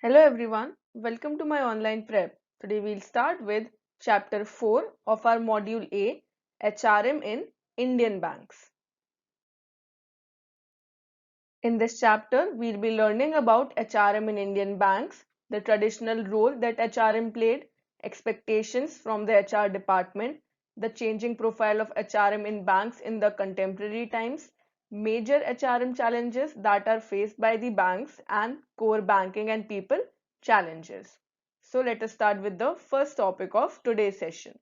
Hello everyone, welcome to my online prep. Today we'll start with chapter 4 of our module A, HRM in Indian banks. In this chapter, we'll be learning about HRM in Indian banks, the traditional role that HRM played, expectations from the HR department, the changing profile of HRM in banks in the contemporary times, major HRM challenges that are faced by the banks, and core banking and people challenges. So let us start with the first topic of today's session.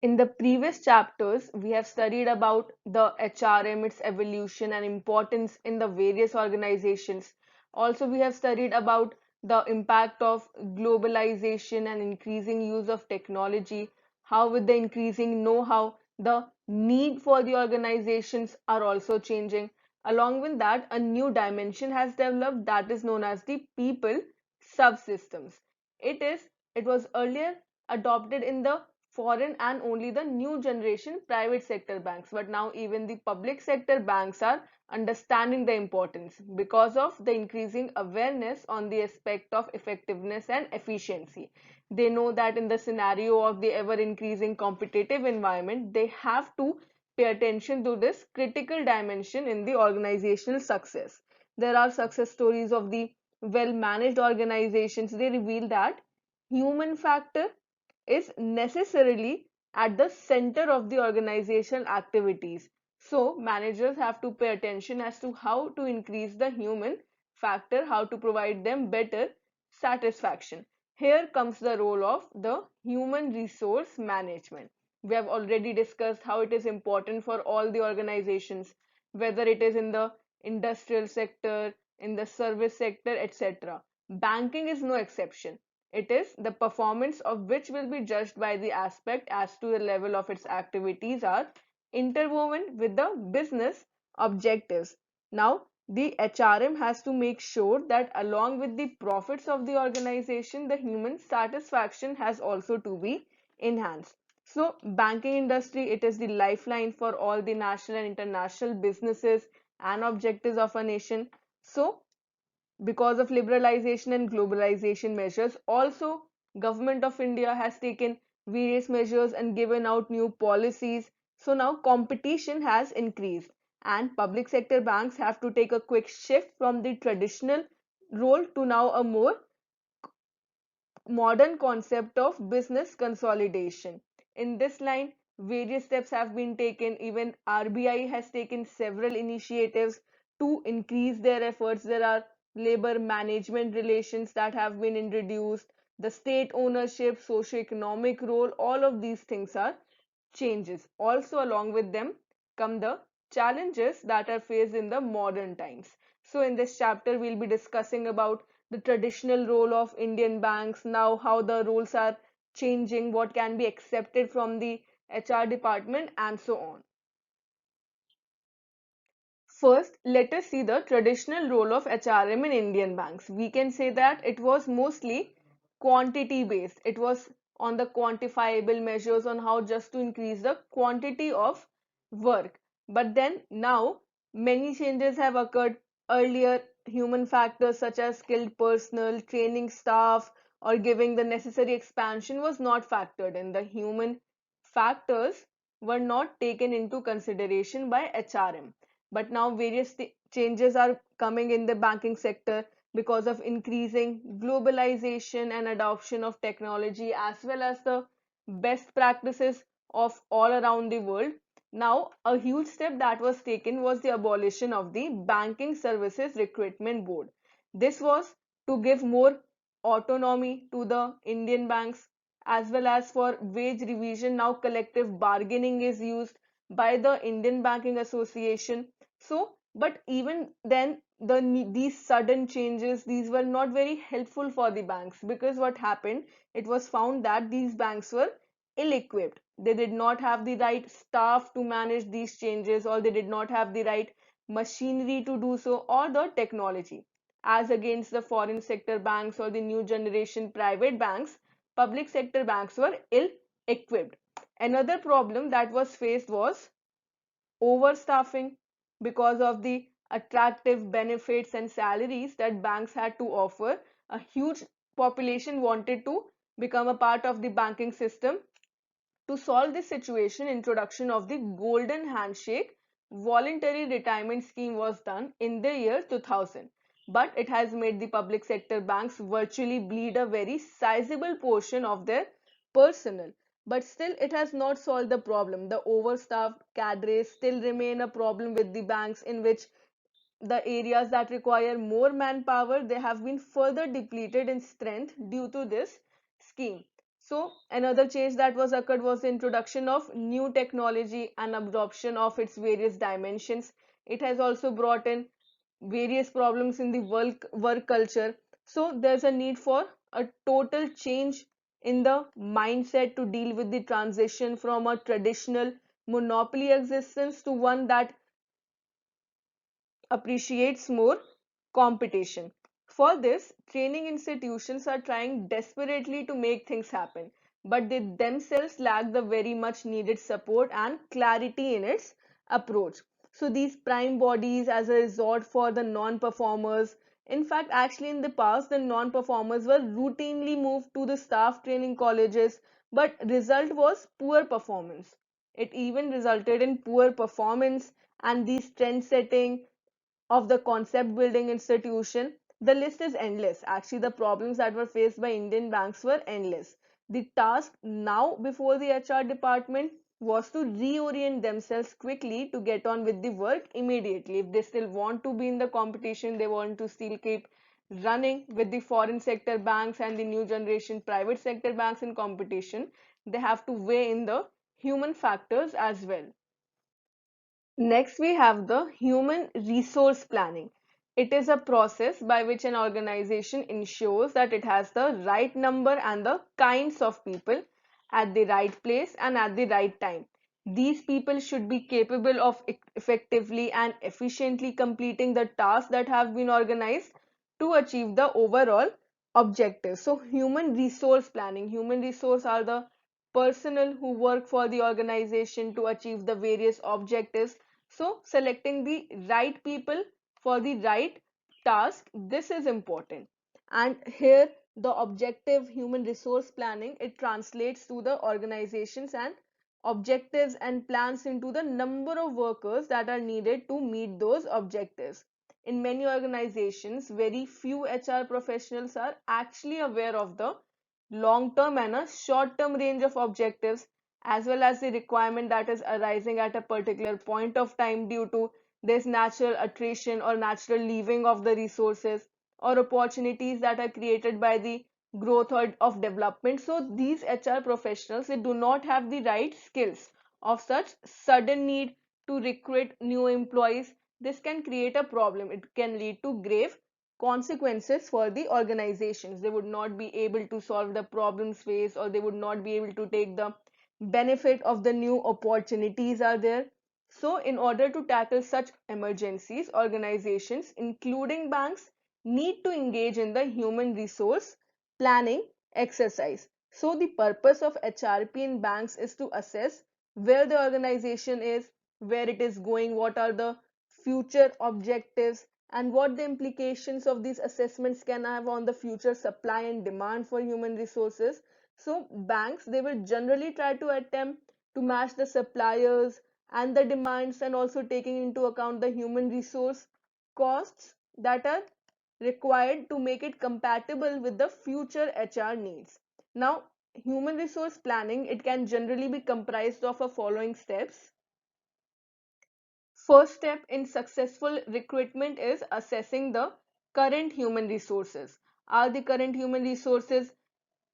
In the previous chapters, we have studied about the HRM, its evolution and importance in the various organizations. Also, we have studied about the impact of globalization and increasing use of technology, how with the increasing know-how, the need for the organizations are also changing. Along with that, a new dimension has developed that is known as the people subsystems. It was earlier adopted in the foreign and only the new generation private sector banks, but now even the public sector banks are understanding the importance because of the increasing awareness on the aspect of effectiveness and efficiency. They know that in the scenario of the ever increasing competitive environment, they have to pay attention to this critical dimension in the organizational success. There are success stories of the well managed organizations. They reveal that human factor is necessarily at the center of the organizational activities. So, managers have to pay attention as to how to increase the human factor, how to provide them better satisfaction. Here comes the role of the human resource management. We have already discussed how it is important for all the organizations, whether it is in the industrial sector, in the service sector, etc. Banking is no exception. It is the performance of which will be judged by the aspect as to the level of its activities are interwoven with the business objectives. Now, the HRM has to make sure that along with the profits of the organization, the human satisfaction has also to be enhanced. So, banking industry, it is the lifeline for all the national and international businesses and objectives of a nation. So, because of liberalization and globalization measures, also government of India has taken various measures and given out new policies. So now competition has increased and public sector banks have to take a quick shift from the traditional role to now a more modern concept of business consolidation. In this line, various steps have been taken. Even RBI has taken several initiatives to increase their efforts. There are labor management relations that have been introduced, the state ownership, socio-economic role, all of these things are changes. Also, along with them come the challenges that are faced in the modern times. So, in this chapter, we'll be discussing about the traditional role of Indian banks, now how the rules are changing, what can be accepted from the HR department, and so on. First, let us see the traditional role of HRM in Indian banks. We can say that it was mostly quantity based. It was on the quantifiable measures on how just to increase the quantity of work. But then now many changes have occurred. Earlier, human factors such as skilled personnel, training staff, or giving the necessary expansion was not factored in. The human factors were not taken into consideration by HRM. But now various changes are coming in the banking sector because of increasing globalization and adoption of technology as well as the best practices of all around the world. Now, a huge step that was taken was the abolition of the Banking Services Recruitment Board. This was to give more autonomy to the Indian banks as well as for wage revision. Now, collective bargaining is used by the Indian Banking Association. So, but even then, these sudden changes, these were not very helpful for the banks because what happened, it was found that these banks were ill-equipped. They did not have the right staff to manage these changes, or they did not have the right machinery to do so, or the technology. As against the foreign sector banks or the new generation private banks, public sector banks were ill-equipped. Another problem that was faced was overstaffing because of the attractive benefits and salaries that banks had to offer. A huge population wanted to become a part of the banking system. To solve this situation, introduction of the golden handshake voluntary retirement scheme was done in the year 2000, but it has made the public sector banks virtually bleed a very sizable portion of their personnel. But still, it has not solved the problem. The overstaffed cadres still remain a problem with the banks, in which the areas that require more manpower, they have been further depleted in strength due to this scheme. So another change that was occurred was the introduction of new technology and adoption of its various dimensions. It has also brought in various problems in the work culture. So there's a need for a total change in the mindset to deal with the transition from a traditional monopoly existence to one that appreciates more competition. For this, training institutions are trying desperately to make things happen, but they themselves lack the very much needed support and clarity in its approach. So these prime bodies as a resort for the non-performers. In fact, actually in the past, the non-performers were routinely moved to the staff training colleges, but result was poor performance. It even resulted in poor performance and these trend setting of the concept building institution. The list is endless. Actually, the problems that were faced by Indian banks were endless. The task now before the HR department was to reorient themselves quickly to get on with the work immediately. If they still want to be in the competition, they want to still keep running with the foreign sector banks and the new generation private sector banks in competition, they have to weigh in the human factors as well. Next, we have the human resource planning. It is a process by which an organization ensures that it has the right number and the kinds of people at the right place and at the right time. These people should be capable of effectively and efficiently completing the tasks that have been organized to achieve the overall objective. So, human resource planning. Human resource are the personnel who work for the organization to achieve the various objectives. So selecting the right people for the right task, this is important. And here the objective human resource planning, it translates to the organizations and objectives and plans into the number of workers that are needed to meet those objectives. In many organizations, very few HR professionals are actually aware of the long-term and a short-term range of objectives, as well as the requirement that is arising at a particular point of time due to this natural attrition or natural leaving of the resources or opportunities that are created by the growth or of development. So these HR professionals, they do not have the right skills of such sudden need to recruit new employees. This can create a problem. It can lead to grave consequences for the organizations. They would not be able to solve the problems faced, or they would not be able to take the benefit of the new opportunities are there. So in order to tackle such emergencies, organizations including banks need to engage in the human resource planning exercise. So the purpose of HRP in banks is to assess where the organization is, where it is going, what are the future objectives, and what the implications of these assessments can have on the future supply and demand for human resources. So banks, they will generally try to attempt to match the suppliers and the demands, and also taking into account the human resource costs that are required to make it compatible with the future HR needs. Now, human resource planning, it can generally be comprised of a following steps. First step in successful recruitment is assessing the current human resources. Are the current human resources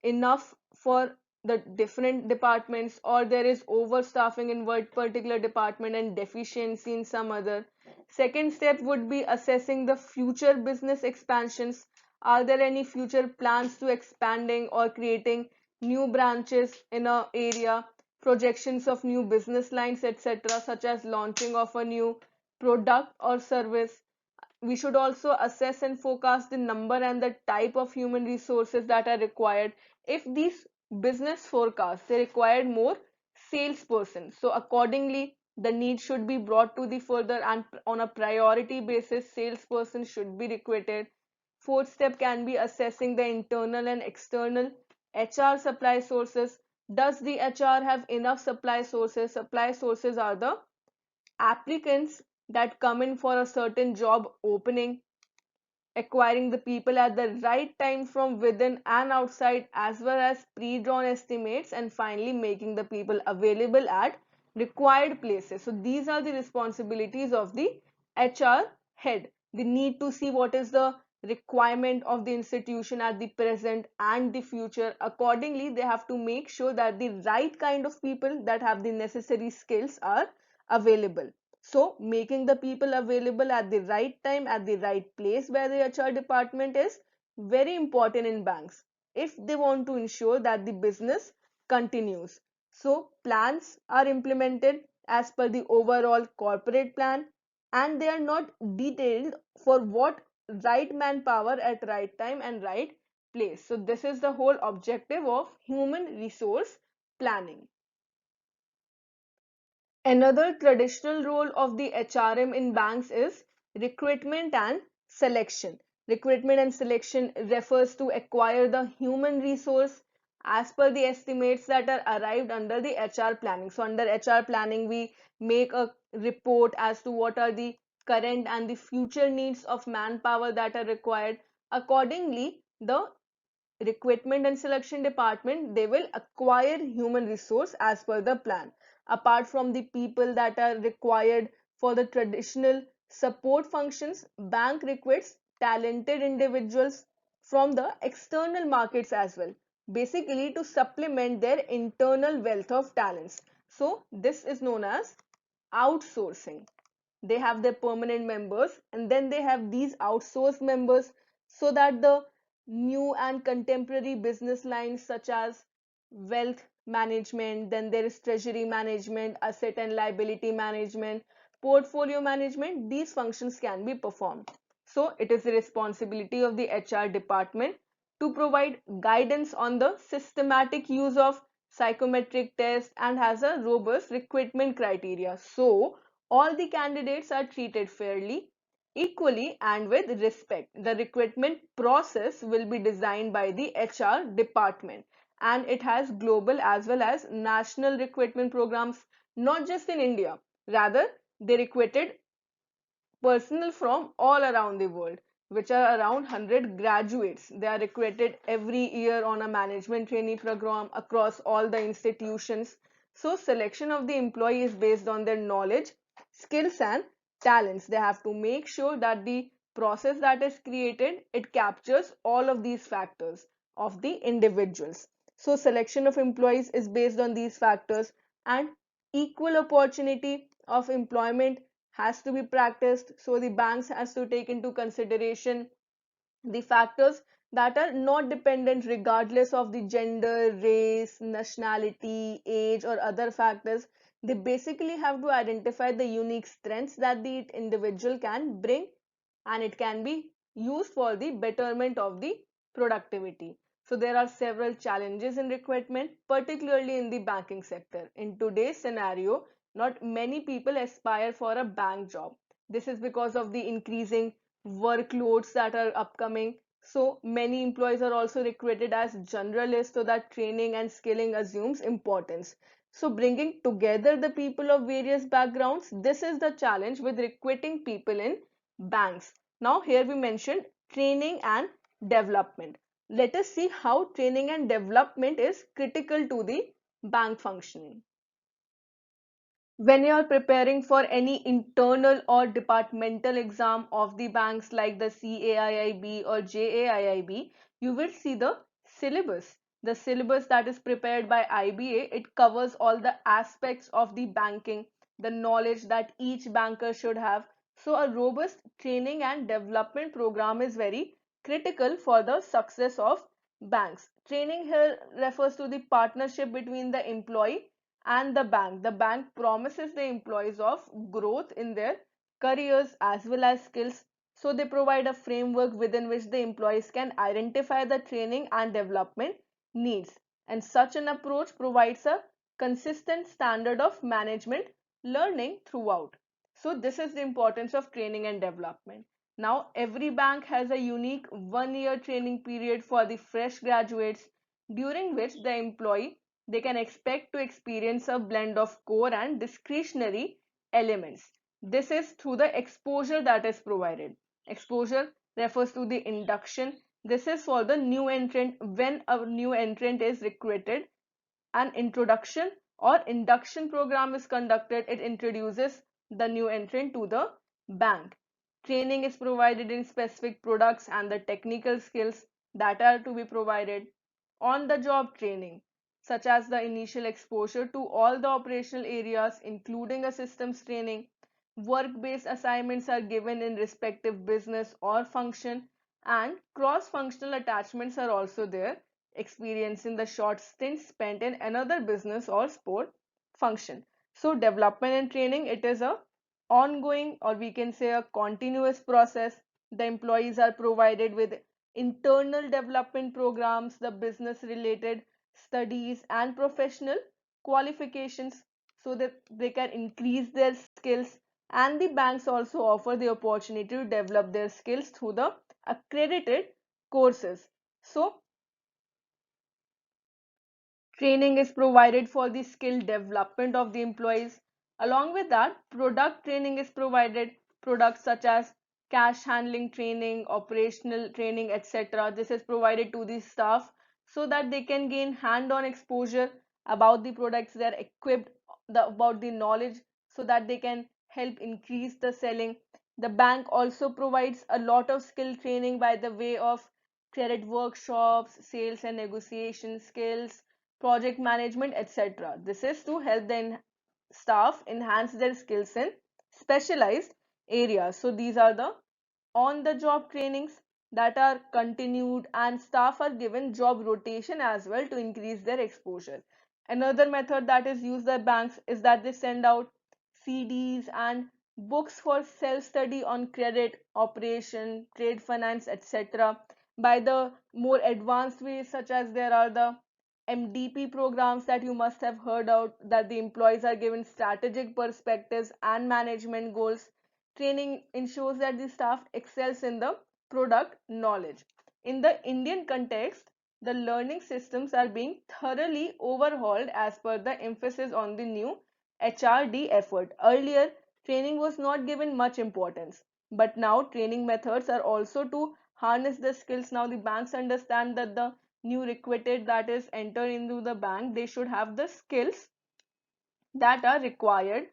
enough for the different departments, or there is overstaffing in one particular department and deficiency in some other? Second step would be assessing the future business expansions. Are there any future plans to expanding or creating new branches in a area, projections of new business lines, etc., such as launching of a new product or service? We should also assess and forecast the number and the type of human resources that are required. If these business forecasts, they required more salesperson, so accordingly the need should be brought to the further, and on a priority basis, salesperson should be recruited. Fourth step can be assessing the internal and external HR supply sources. Does the HR have enough supply sources? Supply sources are the applicants that come in for a certain job opening, acquiring the people at the right time from within and outside, as well as pre-drawn estimates, and finally making the people available at required places. So these are the responsibilities of the HR head. They need to see what is the requirement of the institution at the present and the future. Accordingly, they have to make sure that the right kind of people that have the necessary skills are available. So making the people available at the right time, at the right place by the HR department is very important in banks if they want to ensure that the business continues. So plans are implemented as per the overall corporate plan, and they are not detailed for what right manpower at right time and right place. So this is the whole objective of human resource planning. Another traditional role of the HRM in banks is recruitment and selection. Recruitment and selection refers to acquire the human resource as per the estimates that are arrived under the HR planning. So under HR planning, we make a report as to what are the current and the future needs of manpower that are required. Accordingly, the recruitment and selection department, they will acquire human resource as per the plan. Apart from the people that are required for the traditional support functions, bank recruits talented individuals from the external markets as well, basically to supplement their internal wealth of talents. So this is known as outsourcing. They have their permanent members, and then they have these outsourced members, so that the new and contemporary business lines such as wealth management, then there is treasury management, asset and liability management, portfolio management, these functions can be performed. So it is the responsibility of the HR department to provide guidance on the systematic use of psychometric tests and has a robust recruitment criteria, so all the candidates are treated fairly, equally, and with respect. The recruitment process will be designed by the HR department, and it has global as well as national recruitment programs, not just in India. Rather, they recruited personnel from all around the world, which are around 100 graduates. They are recruited every year on a management trainee program across all the institutions. So selection of the employee is based on their knowledge, skills and talents. They have to make sure that the process that is created, it captures all of these factors of the individuals. So selection of employees is based on these factors, and equal opportunity of employment has to be practiced. So the banks has to take into consideration the factors that are not dependent regardless of the gender, race, nationality, age or other factors. They basically have to identify the unique strengths that the individual can bring, and it can be used for the betterment of the productivity. So there are several challenges in recruitment, particularly in the banking sector. In today's scenario, not many people aspire for a bank job. This is because of the increasing workloads that are upcoming. So many employees are also recruited as generalists, so that training and skilling assumes importance. So bringing together the people of various backgrounds, this is the challenge with recruiting people in banks. Now here we mentioned training and development. Let us see how training and development is critical to the bank functioning. When you are preparing for any internal or departmental exam of the banks like the CAIIB or JAIIB, you will see the syllabus. The syllabus that is prepared by IBA, it covers all the aspects of the banking, the knowledge that each banker should have. So a robust training and development program is very critical for the success of banks. Training here refers to the partnership between the employee and the bank. The bank promises the employees of growth in their careers as well as skills. So they provide a framework within which the employees can identify the training and development needs. And such an approach provides a consistent standard of management learning throughout. So this is the importance of training and development. Now every bank has a unique 1 year training period for the fresh graduates, during which the employee they can expect to experience a blend of core and discretionary elements. This is through the exposure that is provided. Exposure refers to the induction. This is for the new entrant. When a new entrant is recruited, an introduction or induction program is conducted. It introduces the new entrant to the bank. Training is provided in specific products and the technical skills that are to be provided. On the job training, such as the initial exposure to all the operational areas, including a systems training. Work-based assignments are given in respective business or function, and cross-functional attachments are also there, experiencing the short stint spent in another business or sport function. So development and training, it is a ongoing, or we can say a continuous process. The employees are provided with internal development programs, the business related studies and professional qualifications, so that they can increase their skills, and the banks also offer the opportunity to develop their skills through the accredited courses. So training is provided for the skill development of the employees. Along with that, product training is provided. Products such as cash handling training, operational training, etc. This is provided to the staff so that they can gain hand-on exposure about the products they are equipped, about the knowledge, so that they can help increase the selling. The bank also provides a lot of skill training by the way of credit workshops, sales and negotiation skills, project management, etc. This is to help the staff enhance their skills in specialized areas. So these are the on the job trainings that are continued, and staff are given job rotation as well to increase their exposure. Another method that is used by banks is that they send out CDs and books for self-study on credit, operation, trade finance, etc. By the more advanced ways, such as there are the MDP programs that you must have heard of, that the employees are given strategic perspectives and management goals. Training ensures that the staff excels in the product knowledge. In the Indian context, the learning systems are being thoroughly overhauled as per the emphasis on the new HRD effort. Earlier, training was not given much importance, but now training methods are also to harness the skills. Now the banks understand that the new recruited that is enter into the bank, they should have the skills that are required,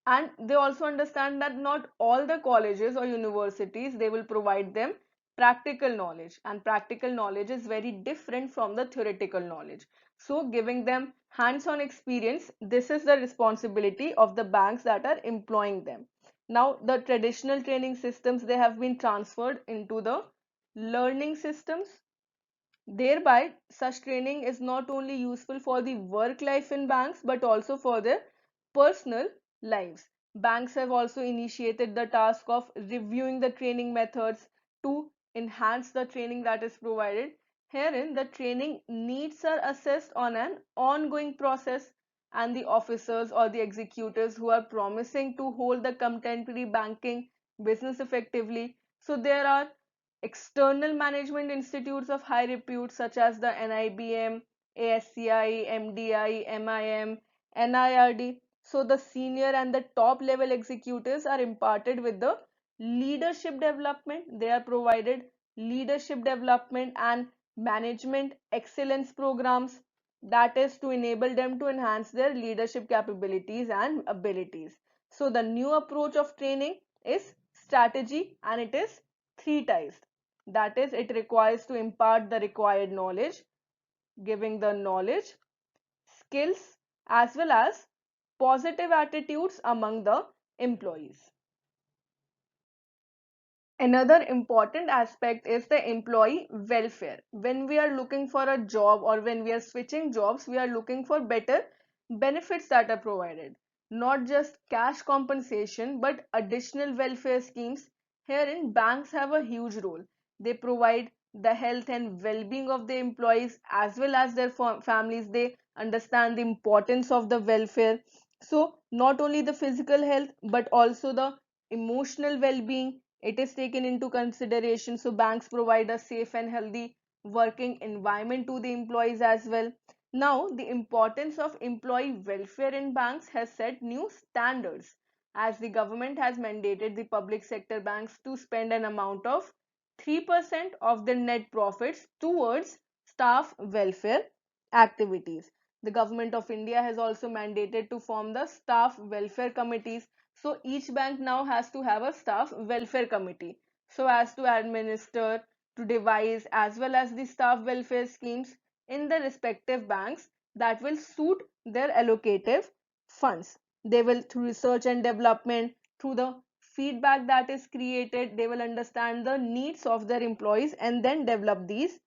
and they also understand that not all the colleges or universities they will provide them practical knowledge, and practical knowledge is very different from the theoretical knowledge. So giving them hands-on experience, this is the responsibility of the banks that are employing them. Now the traditional training systems, they have been transferred into the learning systems. Thereby, such training is not only useful for the work life in banks but also for their personal lives. Banks have also initiated the task of reviewing the training methods to enhance the training that is provided. Herein, the training needs are assessed on an ongoing process, and the officers or the executives who are promising to hold the contemporary banking business effectively. So there are external management institutes of high repute such as the NIBM, ASCI, MDI, MIM, NIRD. So the senior and the top level executives are imparted with the leadership development. They are provided leadership development and management excellence programs, that is to enable them to enhance their leadership capabilities and abilities. So the new approach of training is strategy, and it is three types. That is, it requires to impart the required knowledge, giving the knowledge, skills, as well as positive attitudes among the employees. Another important aspect is the employee welfare. When we are looking for a job or when we are switching jobs, we are looking for better benefits that are provided. Not just cash compensation, but additional welfare schemes. Herein, banks have a huge role. They provide the health and well-being of the employees as well as their families. They understand the importance of the welfare. So not only the physical health but also the emotional well-being, it is taken into consideration. So banks provide a safe and healthy working environment to the employees as well. Now the importance of employee welfare in banks has set new standards, as the government has mandated the public sector banks to spend an amount of 3% of their net profits towards staff welfare activities. The government of India has also mandated to form the staff welfare committees. So each bank now has to have a staff welfare committee so as to administer, to devise, as well as the staff welfare schemes in the respective banks that will suit their allocative funds. They will, through research and development, through the feedback that is created, they will understand the needs of their employees and then develop these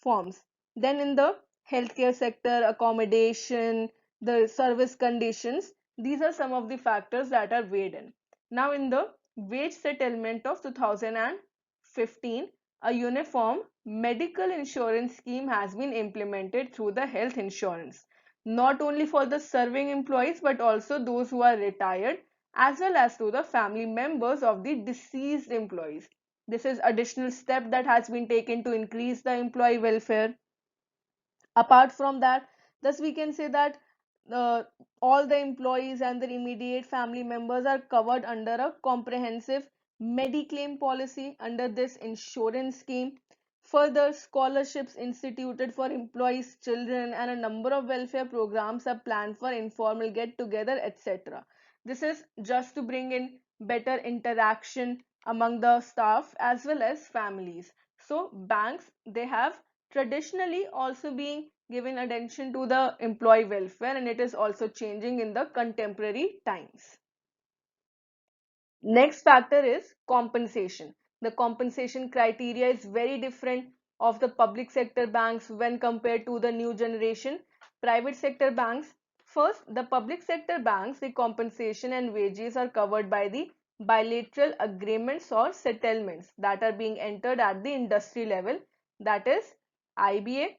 forms. Then in the healthcare sector, accommodation, the service conditions, these are some of the factors that are weighed in. Now in the wage settlement of 2015, a uniform medical insurance scheme has been implemented through the health insurance, not only for the serving employees but also those who are retired, as well as to the family members of the deceased employees. This is additional step that has been taken to increase the employee welfare. Apart from that, thus we can say that uh, all the employees and their immediate family members are covered under a comprehensive mediclaim policy under this insurance scheme. Further, scholarships instituted for employees' children and a number of welfare programs are planned for informal get-together, etc. This is just to bring in better interaction among the staff as well as families. So banks, they have traditionally also being given attention to the employee welfare, and it is also changing in the contemporary times. Next factor is compensation. The compensation criteria is very different of the public sector banks when compared to the new generation private sector banks. First, the public sector banks, the compensation and wages are covered by the bilateral agreements or settlements that are being entered at the industry level, that is IBA,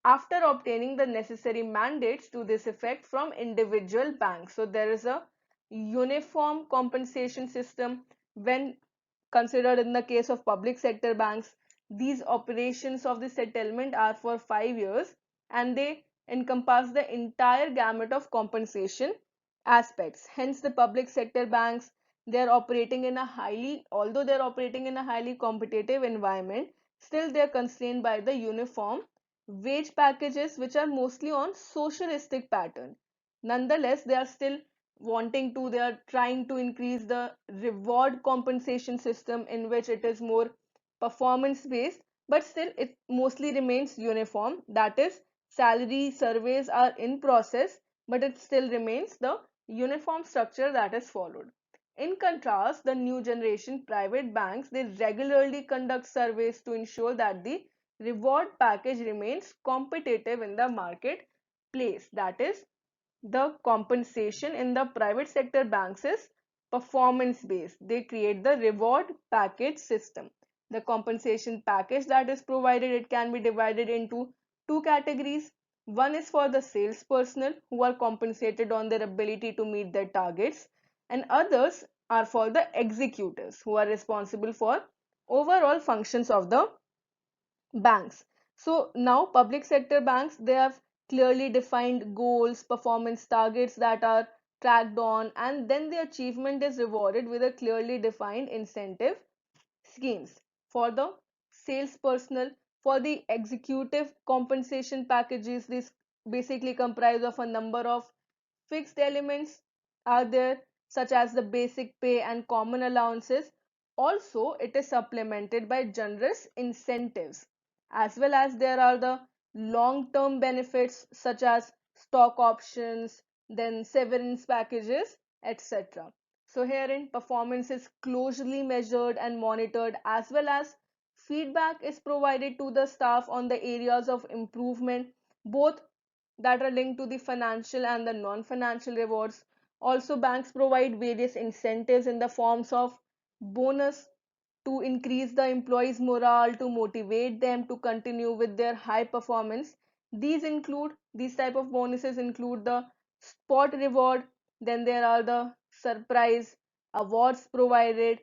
after obtaining the necessary mandates to this effect from individual banks. So there is a uniform compensation system when considered in the case of public sector banks. These operations of the settlement are for 5 years and they encompass the entire gamut of compensation aspects. Hence the public sector banks, they are operating in a highly, although they are operating in a highly competitive environment, still they are constrained by the uniform wage packages which are mostly on socialistic pattern. Nonetheless, they are still wanting to, they are trying to increase the reward compensation system in which it is more performance based, but still it mostly remains uniform. That is, salary surveys are in process, but it still remains the uniform structure that is followed. In contrast, the new generation private banks, they regularly conduct surveys to ensure that the reward package remains competitive in the marketplace. That is, the compensation in the private sector banks is performance based. They create the reward package system. The compensation package that is provided, it can be divided into two categories. One is for the sales personnel who are compensated on their ability to meet their targets, and others are for the executives who are responsible for overall functions of the banks. So now public sector banks, they have clearly defined goals, performance targets that are tracked on, and then the achievement is rewarded with a clearly defined incentive schemes. For the sales personnel, for the executive compensation packages, this basically comprise of a number of fixed elements are there, such as the basic pay and common allowances. Also, it is supplemented by generous incentives, as well as there are the long-term benefits such as stock options, then severance packages, etc. So herein performance is closely measured and monitored, as well as feedback is provided to the staff on the areas of improvement, both that are linked to the financial and the non-financial rewards. Also, banks provide various incentives in the forms of bonus to increase the employees' morale, to motivate them to continue with their high performance. These type of bonuses include the spot reward, Then there are the surprise awards provided,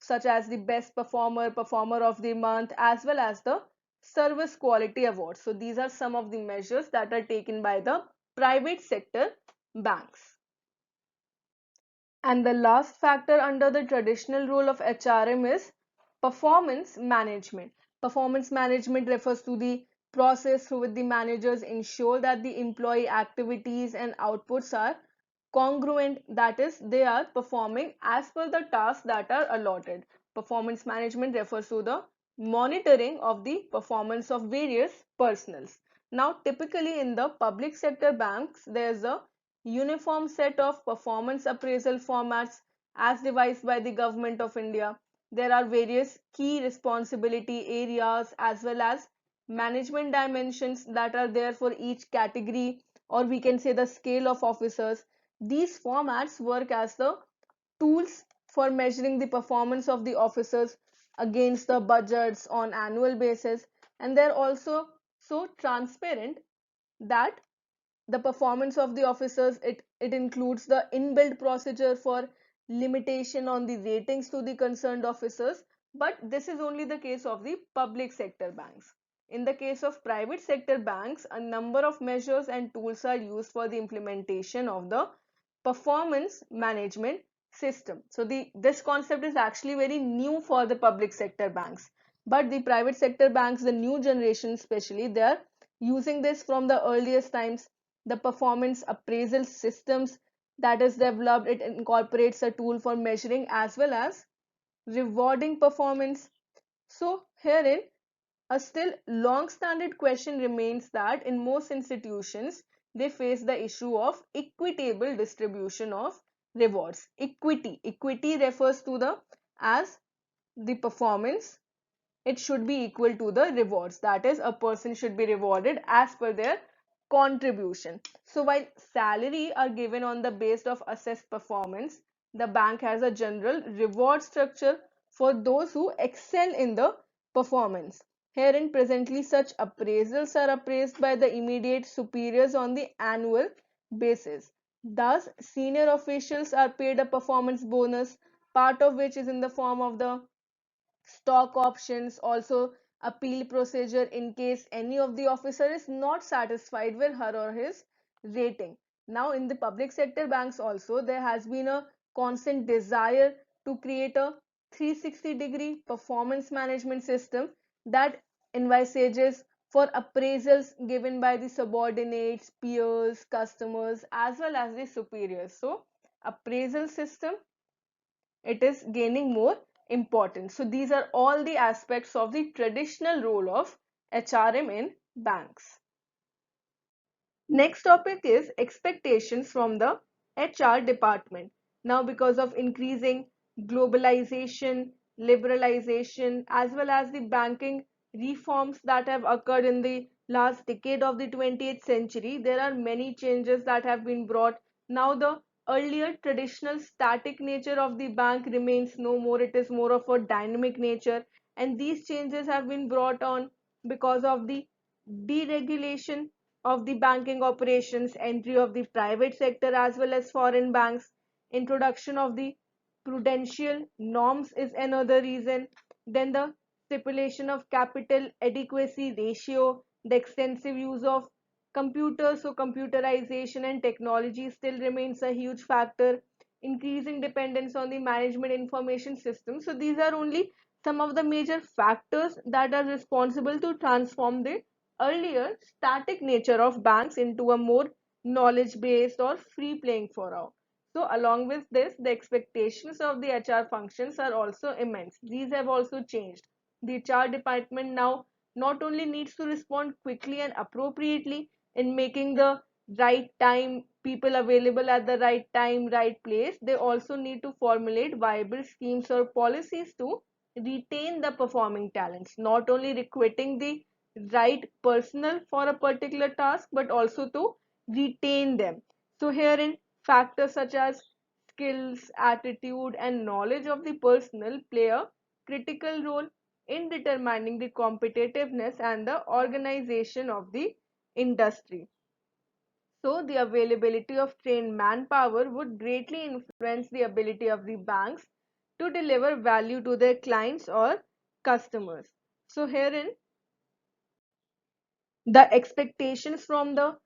such as the best performer, performer of the month, as well as the service quality awards. So these are some of the measures that are taken by the private sector banks. And the last factor under the traditional role of HRM is performance management. Performance management refers to the process through which the managers ensure that the employee activities and outputs are congruent, that is, they are performing as per the tasks that are allotted. Performance management refers to the monitoring of the performance of various personals. Now, typically in the public sector banks, there is a uniform set of performance appraisal formats as devised by the Government of India. There are various key responsibility areas as well as management dimensions that are there for each category, or we can say the scale of officers. These formats work as the tools for measuring the performance of the officers against the budgets on annual basis, and they're also so transparent that the performance of the officers, it includes the inbuilt procedure for limitation on the ratings to the concerned officers, but this is only the case of the public sector banks. In the case of private sector banks, a number of measures and tools are used for the implementation of the performance management system. So this concept is actually very new for the public sector banks, but the private sector banks, the new generation especially, they are using this from the earliest times. The performance appraisal systems that is developed, it incorporates a tool for measuring as well as rewarding performance. So herein, a still long-standing question remains that in most institutions, they face the issue of equitable distribution of rewards. Equity refers to the as the performance, it should be equal to the rewards. That is, a person should be rewarded as per their contribution. So while salary are given on the basis of assessed performance, the bank has a general reward structure for those who excel in the performance. Herein, presently such appraisals are appraised by the immediate superiors on the annual basis. Thus, senior officials are paid a performance bonus, part of which is in the form of the stock options, also appeal procedure in case any of the officer is not satisfied with her or his rating. Now in the public sector banks also, there has been a constant desire to create a 360-degree performance management system that envisages for appraisals given by the subordinates, peers, customers, as well as the superiors. So appraisal system, it is gaining more importance. So these are all the aspects of the traditional role of HRM in banks. Next topic is expectations from the HR department. Now, because of increasing globalization, liberalization, as well as the banking reforms that have occurred in the last decade of the 20th century, there are many changes that have been brought. Now, the earlier traditional static nature of the bank remains no more. It is more of a dynamic nature, and these changes have been brought on because of the deregulation of the banking operations, entry of the private sector as well as foreign banks, introduction of the prudential norms is another reason. Then the stipulation of capital adequacy ratio, the extensive use of computers, so computerization and technology still remains a huge factor, increasing dependence on the management information system. So these are only some of the major factors that are responsible to transform the earlier static nature of banks into a more knowledge based or free playing forum. So along with this, the expectations of the HR functions are also immense. These have also changed. The HR department now not only needs to respond quickly and appropriately in making the right time people available at the right time, right place, they also need to formulate viable schemes or policies to retain the performing talents, not only recruiting the right personnel for a particular task but also to retain them. So herein, factors such as skills, attitude, and knowledge of the personnel play a critical role in determining the competitiveness and the organization of the industry. So the availability of trained manpower would greatly influence the ability of the banks to deliver value to their clients or customers. So herein, the expectations from the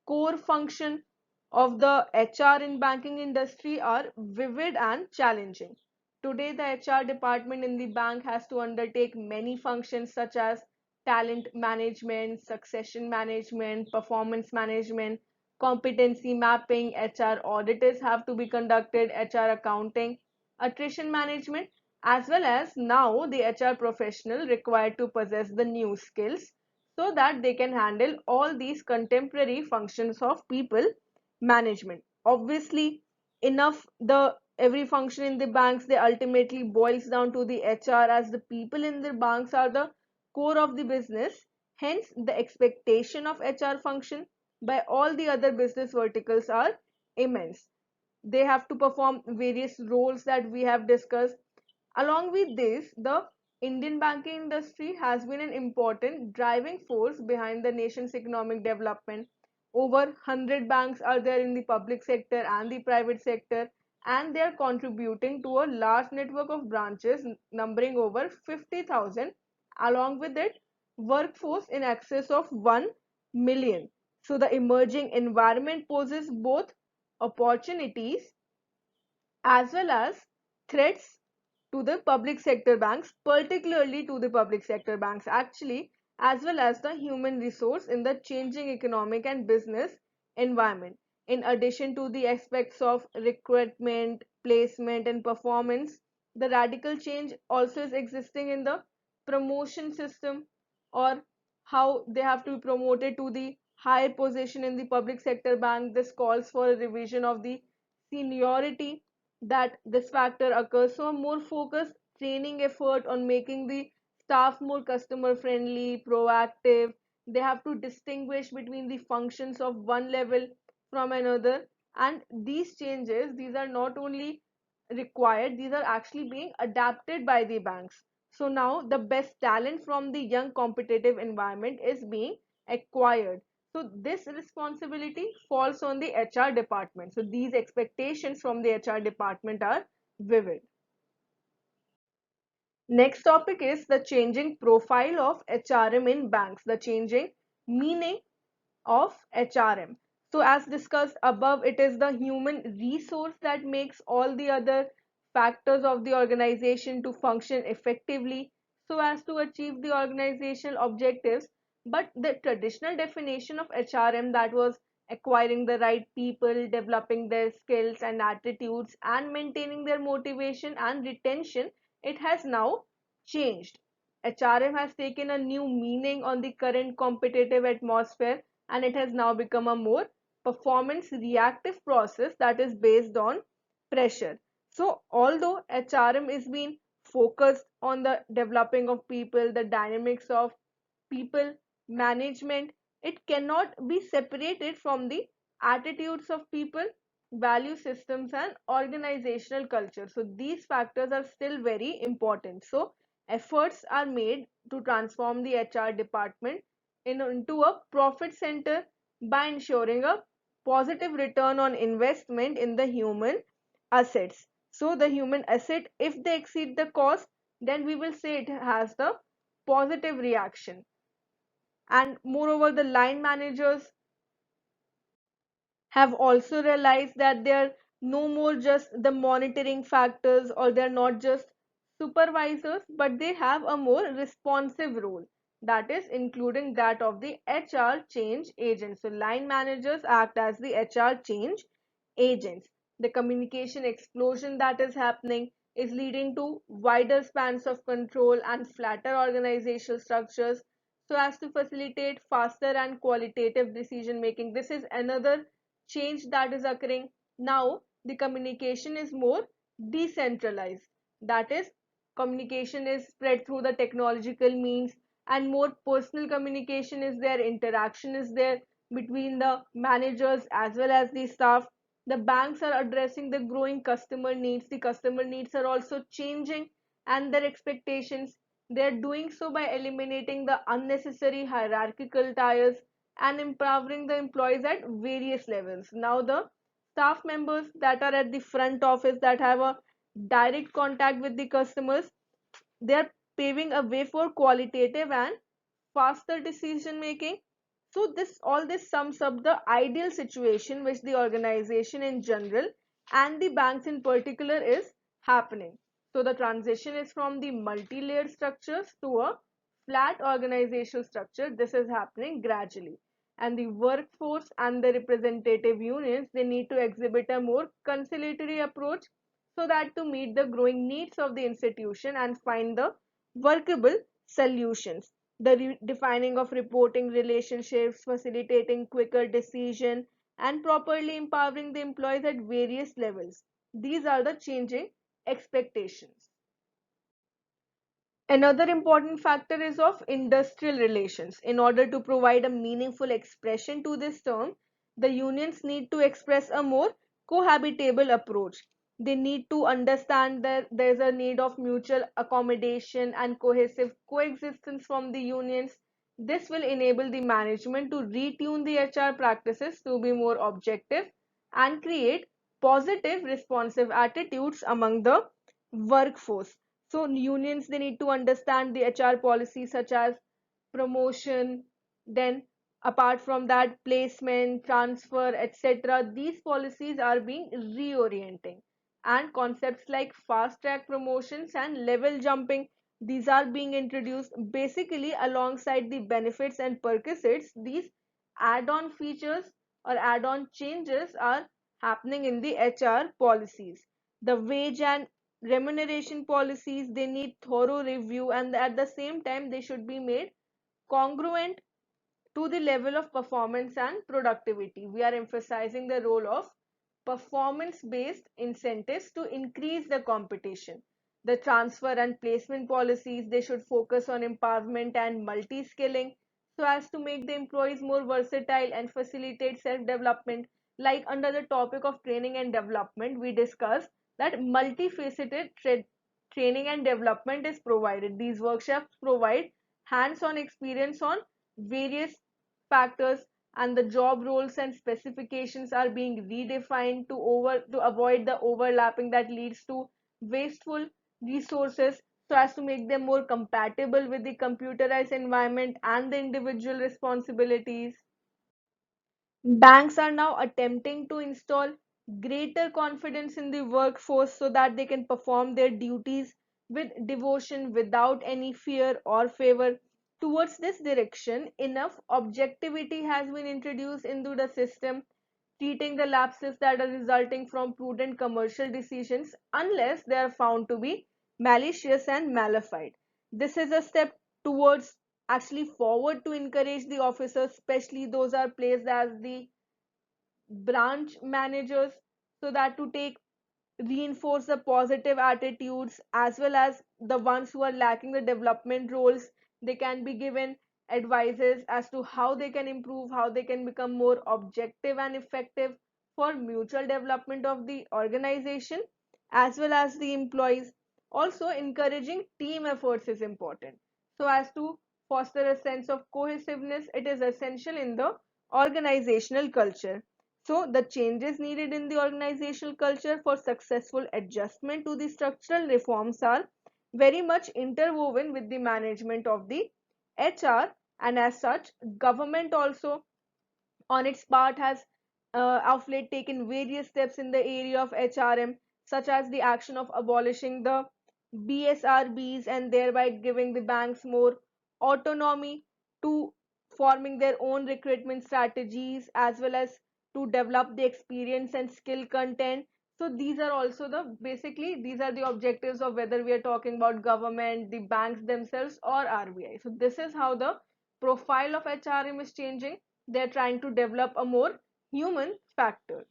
core function of the HR in banking industry are vivid and challenging. Today, the HR department in the bank has to undertake many functions such as talent management, succession management, performance management, competency mapping, HR audits have to be conducted, HR accounting, attrition management, as well as now the HR professional required to possess the new skills so that they can handle all these contemporary functions of people management. Obviously, enough the every function in the banks they ultimately boils down to the HR, as the people in the banks are the core of the business. Hence, the expectation of HR function by all the other business verticals are immense. They have to perform various roles that we have discussed. Along with this, the Indian banking industry has been an important driving force behind the nation's economic development. Over 100 banks are there in the public sector and the private sector, and they are contributing to a large network of branches numbering over 50,000, along with it, workforce in excess of 1 million. So, the emerging environment poses both opportunities as well as threats to the public sector banks, particularly to the public sector banks actually, as well as the human resource in the changing economic and business environment. In addition to the aspects of recruitment, placement, and performance, the radical change also is existing in the promotion system, or how they have to be promoted to the higher position in the public sector bank. This calls for a revision of the seniority that this factor occurs. So a more focused training effort on making the staff more customer friendly, proactive. They have to distinguish between the functions of one level from another. And these changes, these are not only required, these are actually being adapted by the banks. So now the best talent from the young competitive environment is being acquired. So this responsibility falls on the HR department. So these expectations from the HR department are vivid. Next topic is the changing profile of HRM in banks, the changing meaning of HRM. So as discussed above, it is the human resource that makes all the other factors of the organization to function effectively so as to achieve the organizational objectives. But the traditional definition of HRM, that was acquiring the right people, developing their skills and attitudes, and maintaining their motivation and retention, it has now changed. HRM has taken a new meaning on the current competitive atmosphere, and it has now become a more performance reactive process that is based on pressure. So although HRM is being focused on the developing of people, the dynamics of people management, it cannot be separated from the attitudes of people, value systems, and organizational culture. So these factors are still very important. So efforts are made to transform the HR department into a profit center by ensuring a positive return on investment in the human assets. So the human asset, if they exceed the cost, then we will say it has the positive reaction. And moreover, the line managers have also realized that they're no more just the monitoring factors, or they're not just supervisors, but they have a more responsive role, that is including that of the HR change agent. So line managers act as the HR change agents. The communication explosion that is happening is leading to wider spans of control and flatter organizational structures so as to facilitate faster and qualitative decision making. This is another change that is occurring. Now the communication is more decentralized. That is, communication is spread through the technological means, and more personal communication is there, interaction is there between the managers as well as the staff. The banks are addressing the growing customer needs. The customer needs are also changing, and their expectations, they are doing so by eliminating the unnecessary hierarchical tiers. and empowering the employees at various levels. Now, the staff members that are at the front office that have a direct contact with the customers, they are paving a way for qualitative and faster decision making. So this all this sums up the ideal situation which the organization in general and the banks in particular is happening. So the transition is from the multi-layered structures to a flat organizational structure. This is happening gradually. And the workforce and the representative unions, they need to exhibit a more conciliatory approach so that to meet the growing needs of the institution and find the workable solutions. The defining of reporting relationships, facilitating quicker decision, and properly empowering the employees at various levels. These are the changing expectations. Another important factor is of industrial relations. In order to provide a meaningful expression to this term, the unions need to express a more cohabitable approach. They need to understand that there's a need of mutual accommodation and cohesive coexistence from the unions. This will enable the management to retune the HR practices to be more objective and create positive responsive attitudes among the workforce. So unions, they need to understand the HR policies such as promotion, then apart from that placement, transfer, etc. These policies are being reorienting, and concepts like fast track promotions and level jumping, these are being introduced basically alongside the benefits and perquisites. These add-on features or add-on changes are happening in the HR policies. The wage and remuneration policies, they need thorough review, and at the same time they should be made congruent to the level of performance and productivity. We are emphasizing the role of performance based incentives to increase the competition. The transfer and placement policies, they should focus on empowerment and multi skilling so as to make the employees more versatile and facilitate self development. Like under the topic of training and development, we discussed that multifaceted training and development is provided. These workshops provide hands on experience on various factors, and the job roles and specifications are being redefined to avoid the overlapping that leads to wasteful resources, so as to make them more compatible with the computerized environment and the individual responsibilities. Banks are now attempting to install greater confidence in the workforce so that they can perform their duties with devotion without any fear or favor. Towards this direction, enough objectivity has been introduced into the system, treating the lapses that are resulting from prudent commercial decisions unless they are found to be malicious and malified. This is a step towards actually forward to encourage the officers, especially those are placed as the branch managers, so that to take reinforce the positive attitudes, as well as the ones who are lacking the development roles, they can be given advices as to how they can improve, how they can become more objective and effective for mutual development of the organization as well as the employees. Also, encouraging team efforts is important so as to foster a sense of cohesiveness. It is essential in the organizational culture. So the changes needed in the organizational culture for successful adjustment to the structural reforms are very much interwoven with the management of the HR, and as such, government also on its part has of late taken various steps in the area of HRM, such as the action of abolishing the BSRBs and thereby giving the banks more autonomy to forming their own recruitment strategies as well as to develop the experience and skill content. So these are also the basically these are the objectives of whether we are talking about government, the banks themselves, or RBI. So this is how the profile of HRM is changing. They're trying to develop a more human factor.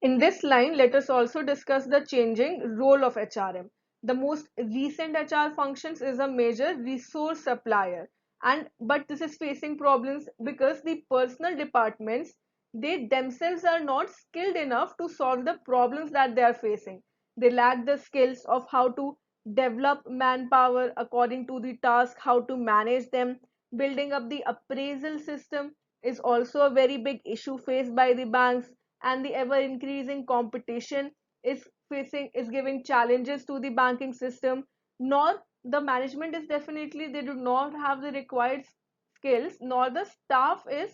In this line, let us also discuss the changing role of HRM. The most recent HR functions is a major resource supplier, and but this is facing problems because the personal departments, they themselves are not skilled enough to solve the problems that they are facing. They lack the skills of how to develop manpower according to the task, how to manage them, Building up the appraisal system is also a very big issue faced by the banks, and the ever increasing competition is giving challenges to the banking system. Nor the management is definitely, they do not have the required skills, nor the staff is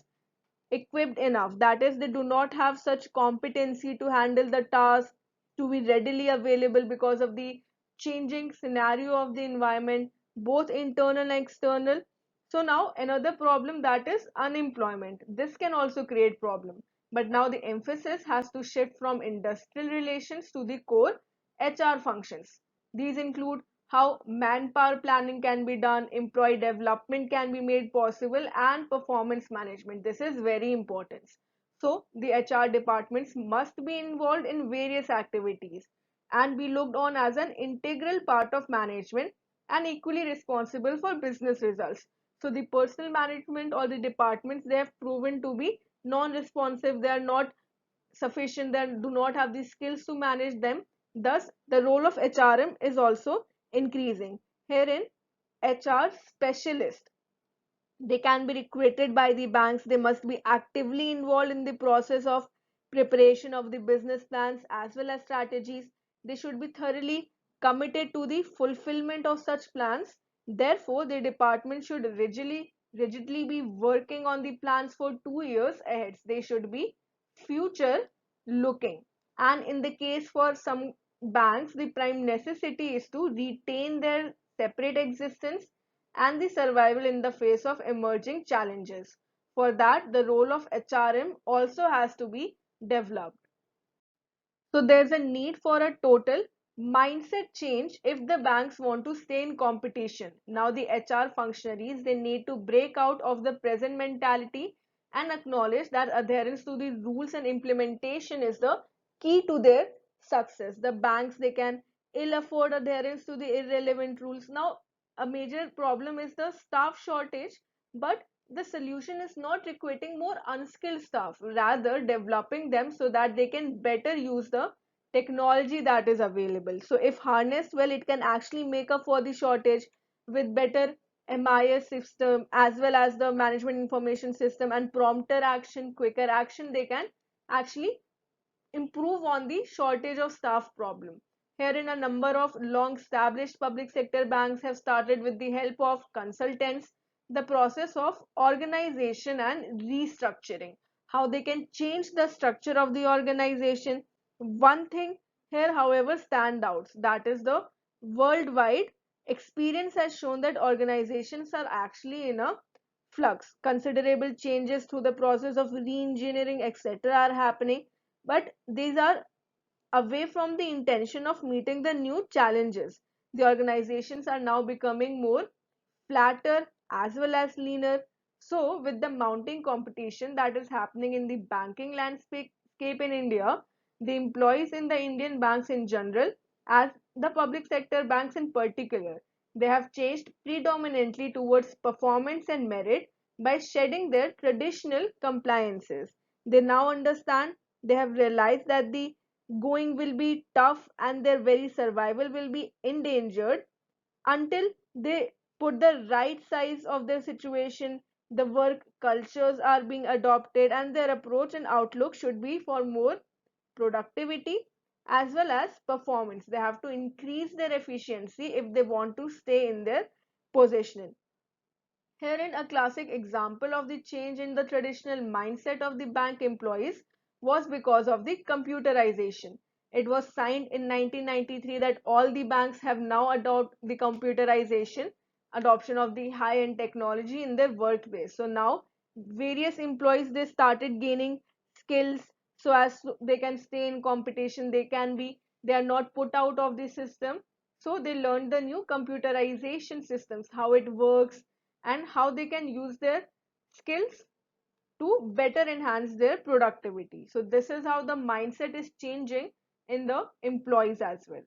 equipped enough. That is, they do not have such competency to handle the task, to be readily available because of the changing scenario of the environment, both internal and external. So now another problem, that is unemployment. This can also create problem. But now the emphasis has to shift from industrial relations to the core HR functions. These include how manpower planning can be done, employee development can be made possible, and performance management. This is very important. So the HR departments must be involved in various activities and be looked on as an integral part of management and equally responsible for business results. So the personal management or the departments, they have proven to be non-responsive. They are not sufficient, they do not have the skills to manage them. Thus, the role of HRM is also increasing. Herein, HR specialists, they can be recruited by the banks. They must be actively involved in the process of preparation of the business plans as well as strategies. They should be thoroughly committed to the fulfillment of such plans. Therefore, the department should rigidly be working on the plans for 2 years ahead. They should be future looking. And in the case for some banks, the prime necessity is to retain their separate existence and the survival in the face of emerging challenges. For that, the role of HRM also has to be developed. So there's a need for a total mindset change if the banks want to stay in competition. Now the HR functionaries, they need to break out of the present mentality and acknowledge that adherence to the rules and implementation is the key to their success. The banks, they can ill afford adherence to the irrelevant rules. Now a major problem is the staff shortage, but the solution is not recruiting more unskilled staff, rather developing them so that they can better use the technology that is available. So if harnessed well, it can actually make up for the shortage with better MIS system as well as the management information system and prompter action, quicker action. They can actually improve on the shortage of staff problem. Herein, a number of long established public sector banks have started, with the help of consultants, the process of organization and restructuring. How they can change the structure of the organization. One thing here, however, stand out, that is the worldwide experience has shown that organizations are actually in a flux. Considerable changes through the process of re-engineering, etc., are happening, but these are away from the intention of meeting the new challenges. The organizations are now becoming more flatter as well as leaner. So, with the mounting competition that is happening in the banking landscape in India, the employees in the Indian banks in general, as the public sector banks in particular, they have changed predominantly towards performance and merit by shedding their traditional compliances. They now understand, they have realized that the going will be tough and their very survival will be endangered until they put the right size of their situation. The work cultures are being adopted and their approach and outlook should be for more productivity as well as performance. They have to increase their efficiency if they want to stay in their position. Herein, a classic example of the change in the traditional mindset of the bank employees was because of the computerization. It was signed in 1993 that all the banks have now adopted the computerization, adoption of the high-end technology in their workplace. So now various employees, they started gaining skills so as they can stay in competition. They are not put out of the system. So they learned the new computerization systems, how it works, and how they can use their skills to better enhance their productivity. So this is how the mindset is changing in the employees as well.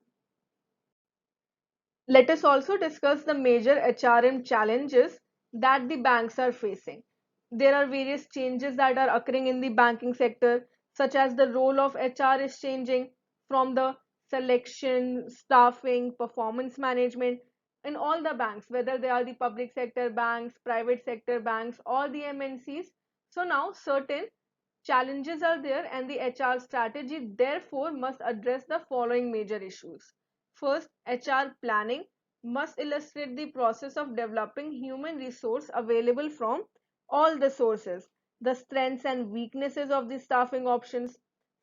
Let us also discuss the major HRM challenges that the banks are facing. There are various changes that are occurring in the banking sector, such as the role of HR is changing from the selection, staffing, performance management in all the banks, whether they are the public sector banks, private sector banks, or the MNCs. So now certain challenges are there, and the HR strategy therefore must address the following major issues. First, HR planning must illustrate the process of developing human resource available from all the sources, the strengths and weaknesses of the staffing options,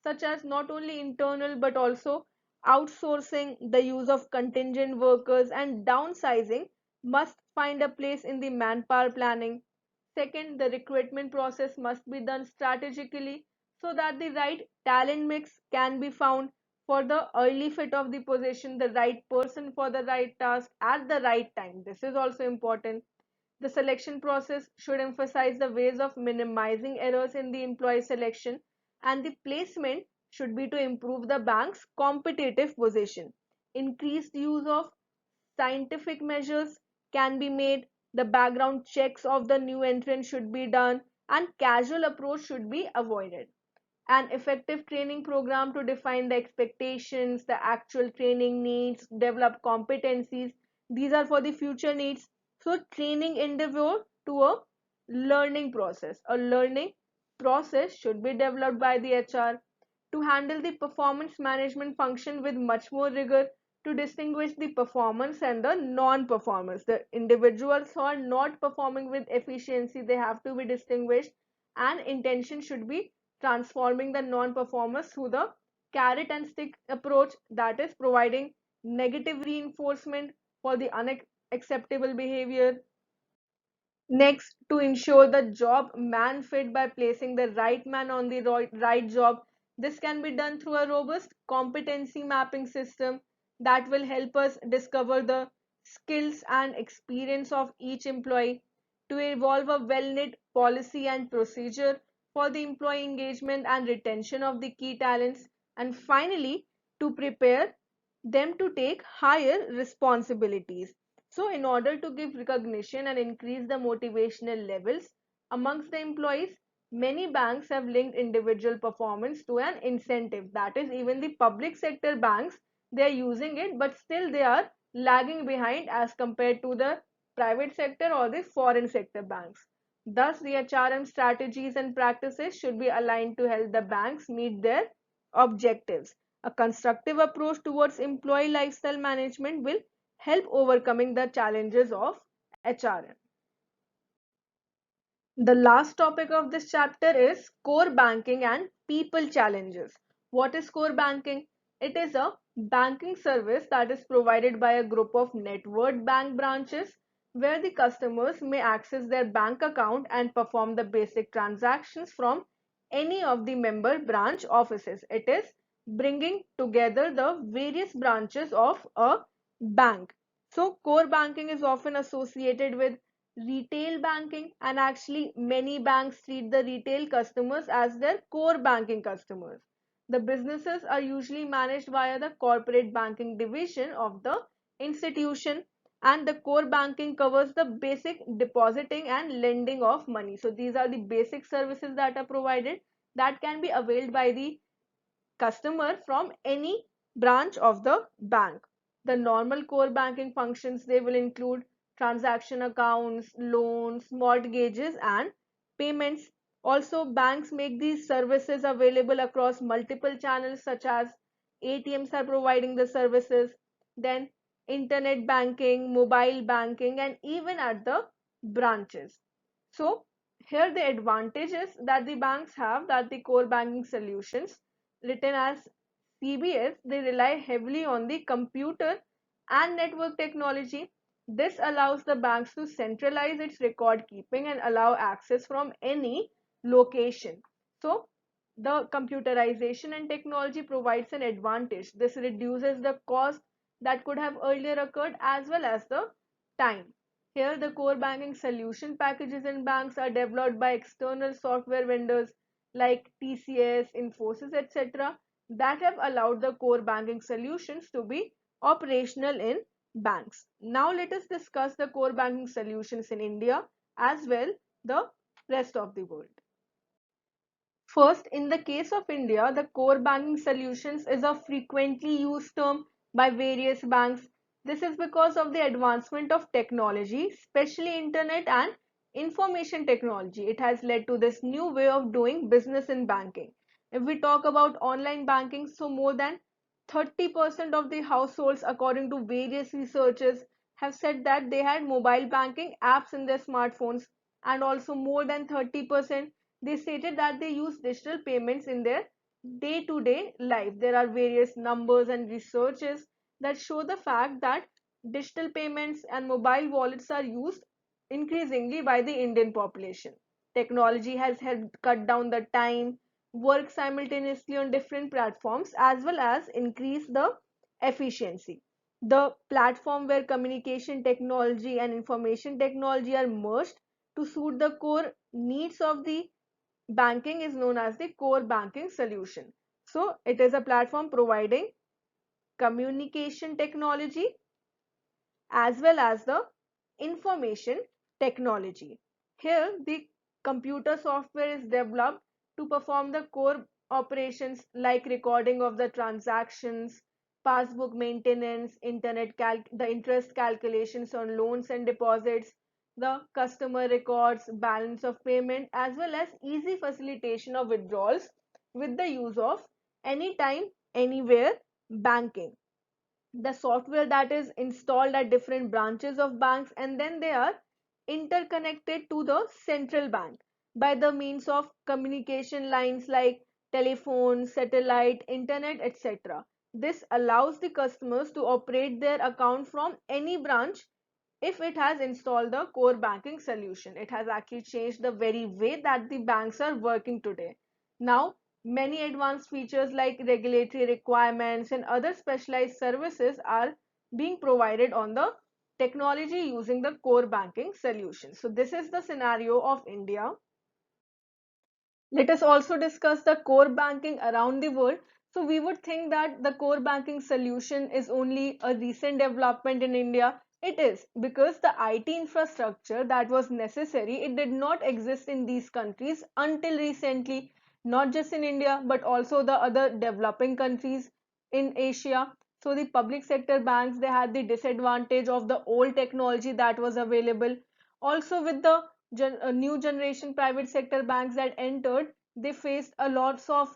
such as not only internal but also outsourcing, the use of contingent workers, and downsizing must find a place in the manpower planning. Second, the recruitment process must be done strategically so that the right talent mix can be found for the early fit of the position, the right person for the right task at the right time. This is also important. The selection process should emphasize the ways of minimizing errors in the employee selection, and the placement should be to improve the bank's competitive position. Increased use of scientific measures can be made, the background checks of the new entrant should be done, and casual approach should be avoided. An effective training program to define the expectations, the actual training needs, develop competencies. These are for the future needs. So training endeavor to a learning process. A learning process should be developed by the HR to handle the performance management function with much more rigor, to distinguish the performance and the non-performance. The individuals who are not performing with efficiency, they have to be distinguished, and intention should be transforming the non-performers through the carrot and stick approach, that is providing negative reinforcement for the unacceptable behavior. Next, to ensure the job man fit by placing the right man on the right job. This can be done through a robust competency mapping system that will help us discover the skills and experience of each employee, to evolve a well-knit policy and procedure for the employee engagement and retention of the key talents, and finally, to prepare them to take higher responsibilities. So, in order to give recognition and increase the motivational levels amongst the employees, many banks have linked individual performance to an incentive. That is, even the public sector banks, they are using it, but still they are lagging behind as compared to the private sector or the foreign sector banks. Thus, the HRM strategies and practices should be aligned to help the banks meet their objectives. A constructive approach towards employee lifestyle management will help overcoming the challenges of HRM. The last topic of this chapter is core banking and people challenges. What is core banking? It is a banking service that is provided by a group of networked bank branches where the customers may access their bank account and perform the basic transactions from any of the member branch offices. It is bringing together the various branches of a bank. So core banking is often associated with retail banking, and actually many banks treat the retail customers as their core banking customers. The businesses are usually managed via the corporate banking division of the institution, and the core banking covers the basic depositing and lending of money. So these are the basic services that are provided that can be availed by the customer from any branch of the bank. The normal core banking functions, they will include transaction accounts, loans, mortgages, and payments. Also, banks make these services available across multiple channels, such as ATMs are providing the services, then internet banking, mobile banking, and even at the branches. So here the advantages that the banks have, that the core banking solutions written as CBS, they rely heavily on the computer and network technology. This allows the banks to centralize its record keeping and allow access from any location. So the computerization and technology provides an advantage. This reduces the cost that could have earlier occurred as well as the time. Here, the core banking solution packages in banks are developed by external software vendors like TCS, Infosys, etc., that have allowed the core banking solutions to be operational in banks. Now, let us discuss the core banking solutions in India as well the rest of the world. First, in the case of India, the core banking solutions is a frequently used term by various banks. This is because of the advancement of technology, especially internet and information technology. It has led to this new way of doing business in banking. If we talk about online banking, so more than 30% of the households, according to various researchers, have said that they had mobile banking apps in their smartphones, and also more than 30% they stated that they use digital payments in their day-to-day life. There are various numbers and researches that show the fact that digital payments and mobile wallets are used increasingly by the Indian population. Technology has helped cut down the time, work simultaneously on different platforms, as well as increase the efficiency. The platform where communication technology and information technology are merged to suit the core needs of the banking is known as the core banking solution. So it is a platform providing communication technology as well as the information technology. Here, the computer software is developed to perform the core operations like recording of the transactions, passbook maintenance, the interest calculations on loans and deposits, the customer records, balance of payment, as well as easy facilitation of withdrawals with the use of anytime, anywhere banking. The software that is installed at different branches of banks, and then they are interconnected to the central bank by the means of communication lines like telephone, satellite, internet, etc. This allows the customers to operate their account from any branch if it has installed the core banking solution. It has actually changed the very way that the banks are working today. Now, many advanced features like regulatory requirements and other specialized services are being provided on the technology using the core banking solution. So this is the scenario of India. Let us also discuss the core banking around the world. So we would think that the core banking solution is only a recent development in India. It is, because the IT infrastructure that was necessary, it did not exist in these countries until recently, not just in India, but also the other developing countries in Asia. So the public sector banks, they had the disadvantage of the old technology that was available. Also with the new generation private sector banks that entered, they faced a lots of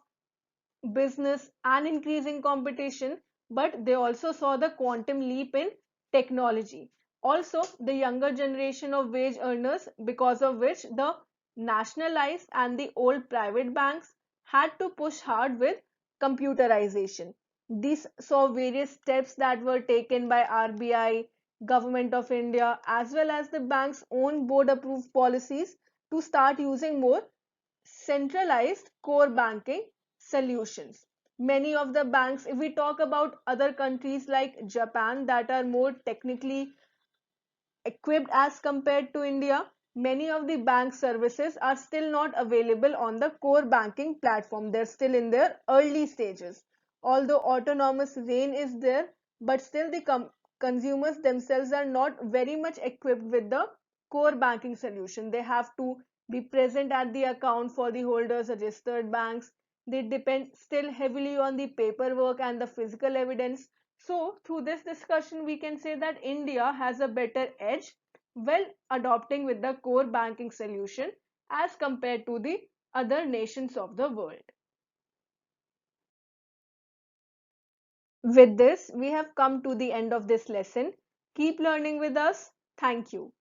business and increasing competition, but they also saw the quantum leap in technology. Also, the younger generation of wage earners, because of which the nationalized and the old private banks had to push hard with computerization. These saw various steps that were taken by RBI, Government of India, as well as the bank's own board approved policies to start using more centralized core banking solutions. Many of the banks, if we talk about other countries like Japan that are more technically equipped as compared to India, many of the bank services are still not available on the core banking platform. They're still in their early stages. Although autonomous reign is there, but still the consumers themselves are not very much equipped with the core banking solution. They have to be present at the account for the holders registered banks. They depend still heavily on the paperwork and the physical evidence. So, through this discussion, we can say that India has a better edge while adopting with the core banking solution as compared to the other nations of the world. With this, we have come to the end of this lesson. Keep learning with us. Thank you.